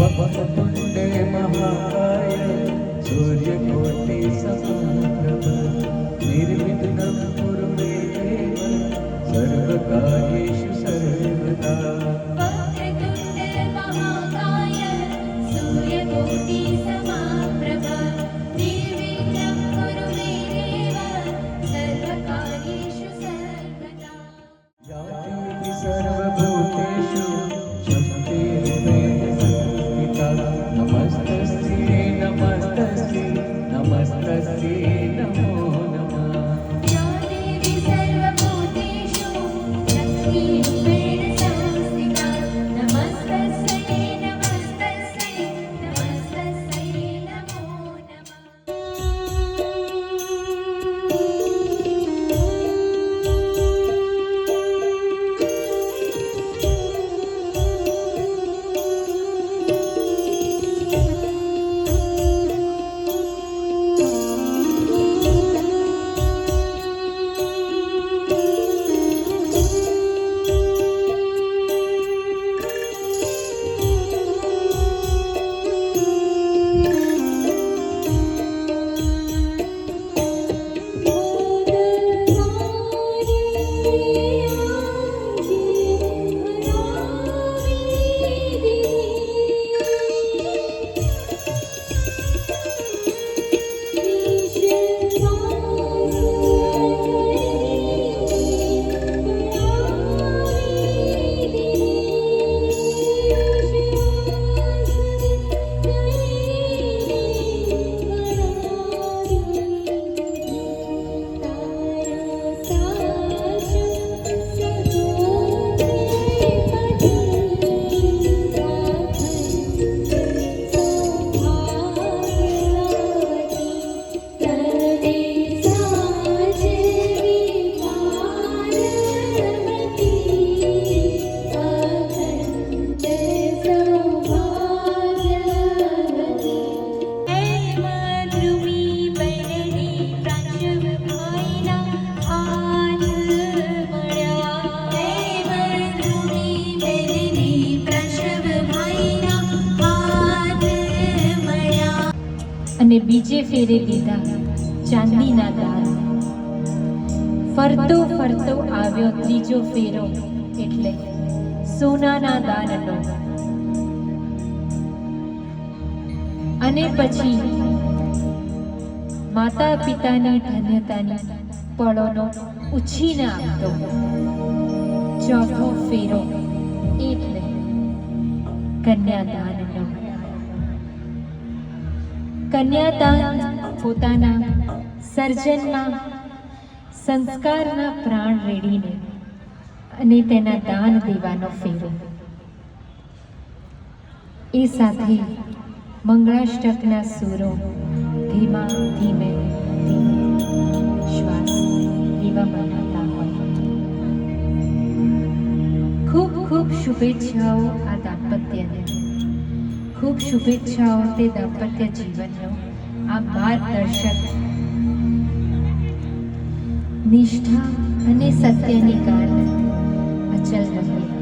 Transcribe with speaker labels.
Speaker 1: वक्रतुण्डे महाकाय सूर्यकोटि समप्रभ निर्विघ्नं कुरु मे देव सर्वकार्येषु सर्वदा।
Speaker 2: वक्रतुण्ड महाकाय सूर्यकोटि समप्रभ निर्विघ्नं कुरु मे देव सर्वकार्येषु सर्वदा।
Speaker 1: या देवी सर्वभूतेषु शक्तिरूपेण संस्थिता नमस्तस्यै नमस्तस्यै नमस्तस्यै नमो नमः।
Speaker 2: या देवी सर्वभूतेषु शक्तिरूपेण संस्थिता नमस्तस्यै नमस्तस्यै नमस्तस्यै नमो नमः।
Speaker 3: અને બીજે ફેરે દીધા ચાંદીના દાન. ફરતો ફરતો આવ્યો ત્રીજો ફેરો એટલે સોનાના દાનનો. અને પછી માતા પિતાની ધન્યતાની પળોનો ઉછીને આપતો ચોથો ફેરો એટલે કન્યાદાનનો. કન્યાદાન પોતાના સર્જનમાં સંસ્કારના પ્રાણ રેડીને અને તેના દાન દેવાનો ફેરો. એ સાથે મંગળાષ્ટકના સૂરો ધીમા ધીમે ધીમે શ્વાસ લેવા બનાવતા હોય. ખૂબ ખૂબ શુભેચ્છાઓ આ દાંપત્યને. ખૂબ શુભેચ્છાઓ તે દાંપત્ય જીવનનો આ માર્ગદર્શક નિષ્ઠા અને સત્યની ગાંઠ અચલ રહે.